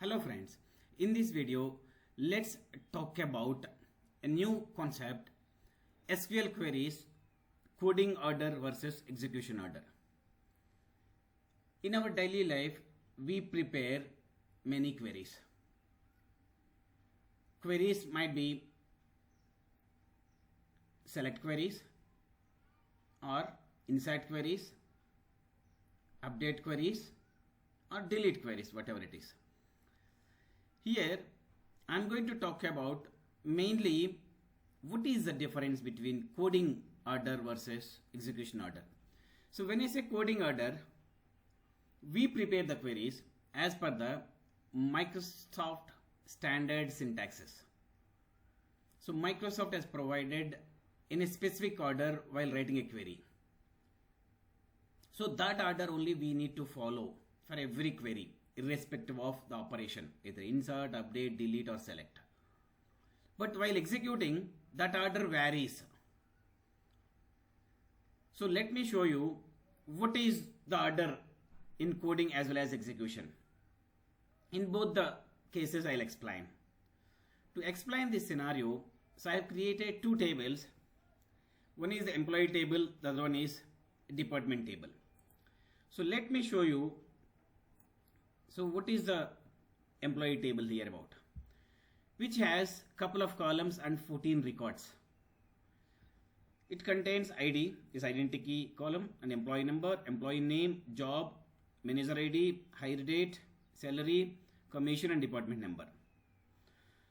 Hello friends, in this video let's talk about a new concept, SQL queries, coding order versus execution order. In our daily life we prepare many queries. Queries might be select queries or insert queries, update queries or delete queries, whatever it is. Here I am going to talk about mainly what is the difference between coding order versus execution order. So when I say coding order, we prepare the queries as per the Microsoft standard syntaxes. So Microsoft has provided in a specific order while writing a query. So that order only we need to follow for every query, irrespective of the operation, either insert, update, delete or select. But while executing, that order varies. So let me show you what is the order in coding as well as execution. In both the cases I'll explain. To explain this scenario, so I have created two tables. One is the employee table, the other one is department table. So let me show you. So what is the employee table here about? Which has couple of columns and 14 records. It contains ID, is identity key column, and employee number, employee name, job, manager ID, hire date, salary, commission and department number.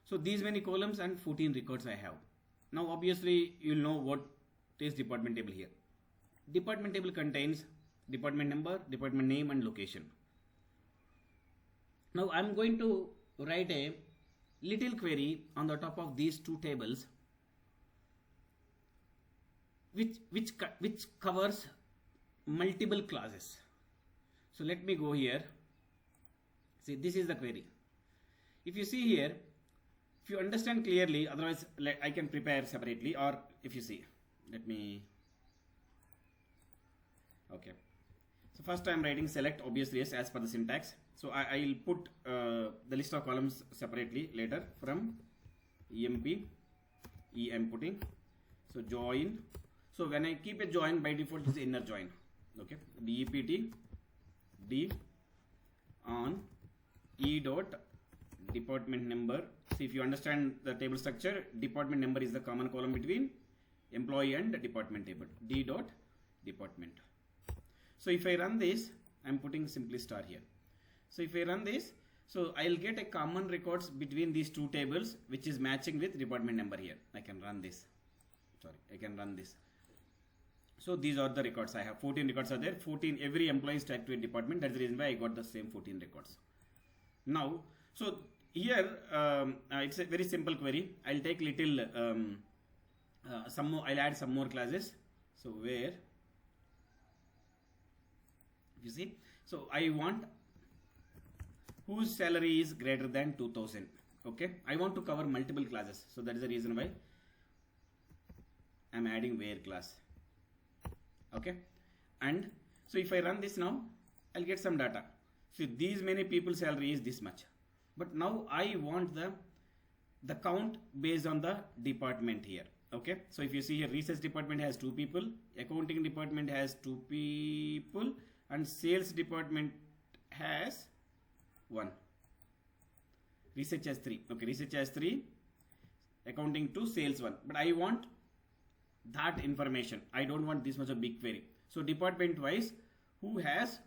So these many columns and 14 records I have. Now obviously you'll know what is department table here. Department table contains department number, department name and location. Now I'm going to write a little query on the top of these two tables which covers multiple clauses. So let me go here. See, this is the query. If you see here, if you understand clearly, otherwise I can prepare separately, or if you see, let me, okay. So first I am writing select, obviously yes, as per the syntax. So I will put the list of columns separately later from emp, I am putting. So join. So when I keep a join, by default is inner join. Okay. dept d on e dot department number. See, if you understand the table structure, department number is the common column between employee and department table. D dot department. So if I run this, I am putting simply star here. So if I run this, so I'll get a common records between these two tables, which is matching with department number here. I can run this. Sorry, I can run this. So these are the records I have. 14 records are there. 14, every employee is tagged to a department. That's the reason why I got the same 14 records. Now, so here it's a very simple query. I'll take little some more. I'll add some more classes. So where, you see, so I want whose salary is greater than 2000. Okay, I want to cover multiple classes, so that is the reason why I'm adding where class. Okay, and so if I run this now, I'll get some data. So these many people's salary is this much, but now I want the count based on the department here. Okay, so if you see here, research department has 2 people, accounting department has 2 people, and sales department has 1. Research has 3. Okay, research has 3, accounting 2, sales 1. But I want that information. I don't want this much of big query. So department wise, who has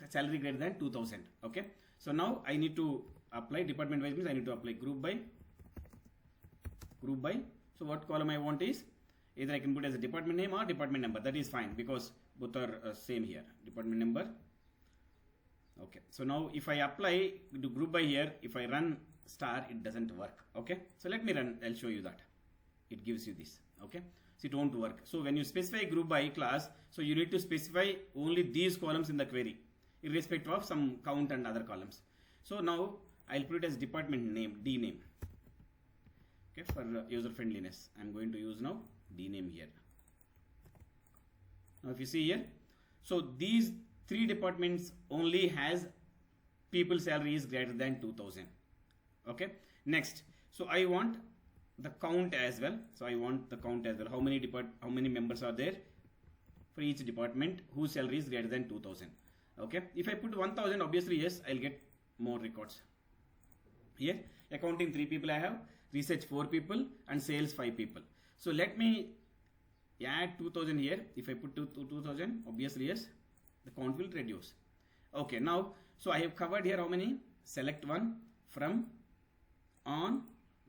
salary greater than 2000. Okay. So now I need to apply department wise, means I need to apply group by. So what column I want is, either I can put as a department name or department number. That is fine because both are same here. Department number. Okay. So now if I apply to group by here, if I run star, it doesn't work. Okay. So let me run. I'll show you that. It gives you this. Okay. So it won't work. So when you specify group by class, so you need to specify only these columns in the query, irrespective of some count and other columns. So now I'll put it as department name, D name. Okay, for user friendliness, I'm going to use now D name here. Now if you see here, so these 3 departments only has people salary is greater than 2000. Okay, next, so I want the count as well. So I want the count as well. How many members are there for each department whose salary is greater than 2000. Okay, if I put 1000, obviously yes, I'll get more records. Here accounting 3 people I have, research 4 people, and sales 5 people. So let me add 2000 here. If I put 2000, obviously yes, the count will reduce. Okay, now so I have covered here how many? Select one, from, on,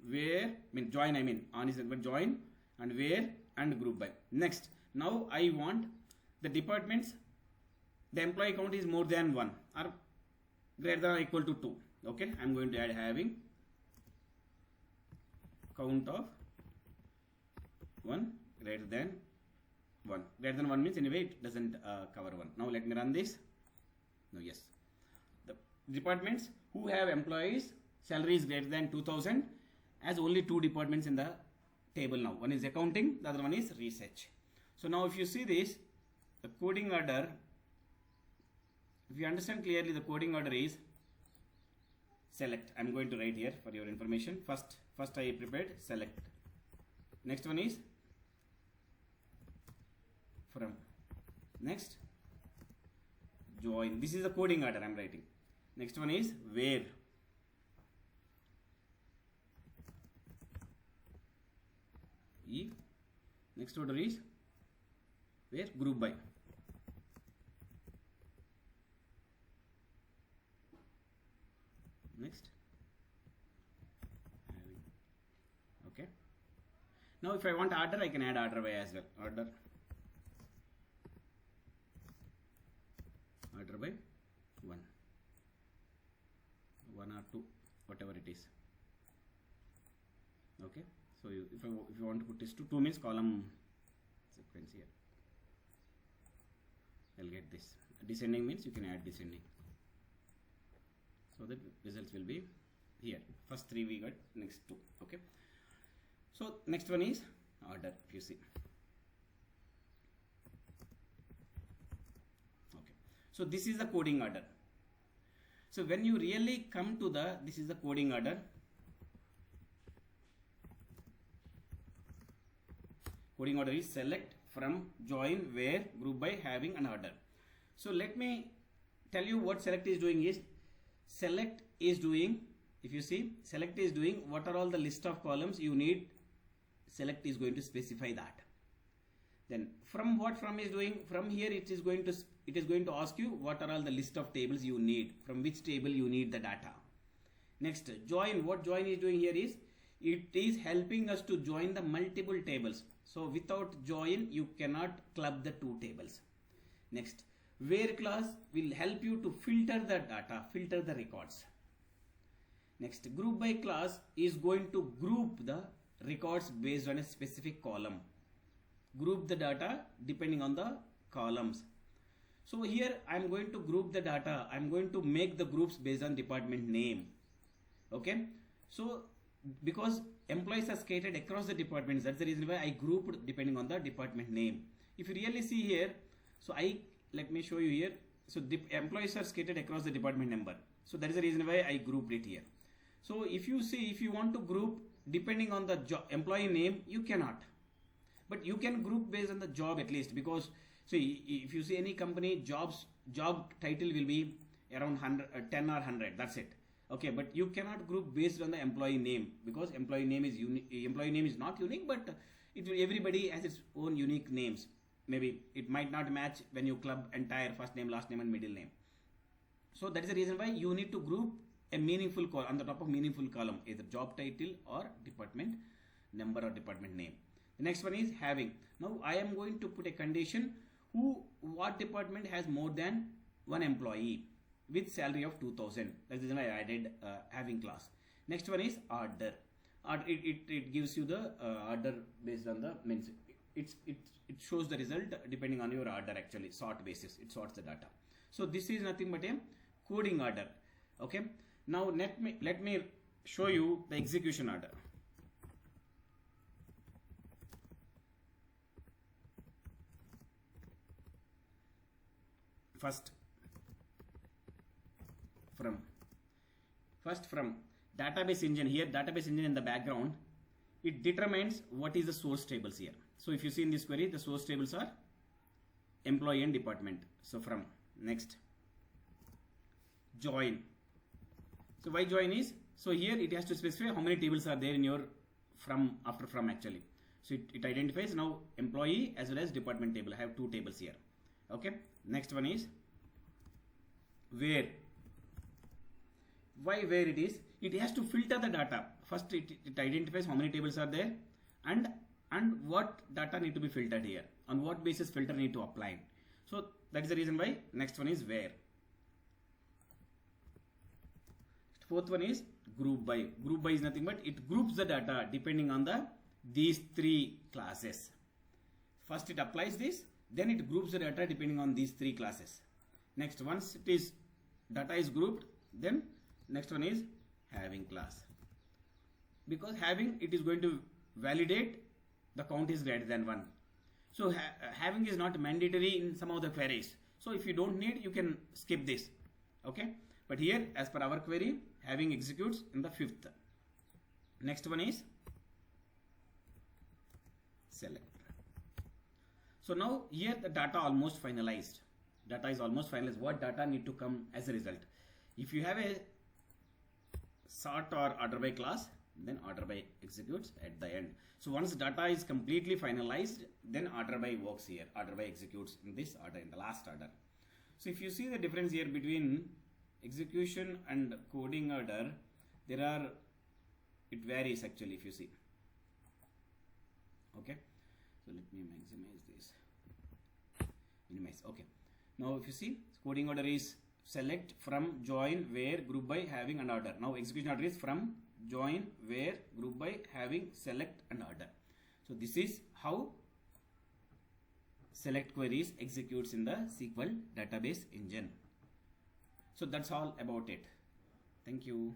where, join, on is but join, and where, and group by. Next, now I want the departments, the employee count is more than 1 or greater than or equal to 2. Okay, I'm going to add having count of 1 greater than 1. Greater than 1 means anyway it doesn't cover 1. Now let me run this. No, yes. The departments who have employees salary is greater than 2000 as only 2 departments in the table now. One is accounting, the other one is research. So now if you see this, the coding order, if you understand clearly, the coding order is select. I'm going to write here for your information. First I prepared select. Next one is from. Next join. This is the coding order I'm writing. Next one is where. E. Next order is where, group by. Next having. Okay, now if I want order, I can add order by as well. Order by 1 or 2, whatever it is. Okay, so if you want to put this to 2 means column sequence here, I'll get this. Descending means you can add descending, so that results will be here. First 3 we got, next 2. Okay, so next one is order, if you see. Okay, so this is the coding order. So when you really come to this is the coding order. Coding order is select, from, join, where, group by, having, and order. So let me tell you what select is doing is, select is doing, if you see, select is doing what are all the list of columns you need. Select is going to specify that. Then from, what from is doing, from here it is going to ask you what are all the list of tables you need, from which table you need the data. Next, join, what join is doing here is, it is helping us to join the multiple tables. So without join you cannot club the 2 tables. Next, where class will help you to filter the data, filter the records. Next, group by class is going to group the records based on a specific column. Group the data depending on the columns. So here I am going to group the data. I am going to make the groups based on department name. Okay, so because employees are scattered across the departments, that's the reason why I grouped depending on the department name. If you really see here, so let me show you here. So the employees are scattered across the department number. So that is the reason why I grouped it here. So if you see, if you want to group depending on the employee name, you cannot. But you can group based on the job at least, because see, if you see any company, job title will be around 10 or 100. That's it. Okay, but you cannot group based on the employee name, because employee name is employee name is not unique, but everybody has its own unique names. Maybe it might not match when you club entire first name, last name, and middle name. So that is the reason why you need to group a meaningful column on the top of meaningful column, either job title or department number or department name. The next one is having. Now I am going to put a condition what department has more than 1 employee with salary of 2000. That's the reason I added having class. Next one is order. It gives you the order based on the means it shows the result depending on your order, actually sort basis. It sorts the data. So this is nothing but a coding order. Okay. Now let me show you the execution order. First from. First from database engine. Here database engine in the background, it determines what is the source tables here. So if you see in this query, the source tables are employee and department. So from. Next, join. So why join is, so here it has to specify how many tables are there in your from, after from actually. So it identifies now employee as well as department table. I have two tables here. Okay. Next one is where. Why where it is? It has to filter the data. First it identifies how many tables are there and what data need to be filtered here. On what basis filter need to apply. So that is the reason why next one is where. Fourth one is group by. Group by is nothing but it groups the data depending on these three classes. First it applies this, then it groups the data depending on these three classes. Next, once it is data is grouped, then next one is having class. Because having, it is going to validate the count is greater than 1. So having is not mandatory in some of the queries. So if you don't need, you can skip this. Okay. But here, as per our query, having executes in the 5th. Next one is select. So now here the data almost finalized. Data is almost finalized. What data need to come as a result? If you have a sort or order by class, then order by executes at the end. So once data is completely finalized, then order by works here. Order by executes in this order, in the last order. So if you see the difference here between execution and coding order, it varies actually if you see. Okay. So let me maximize this. Minimize. Okay. Now if you see, coding order is select, from, join, where, group by, having and order. Now execution order is from, join, where, group by, having, select and order. So this is how select queries executes in the SQL database engine. So that's all about it. Thank you.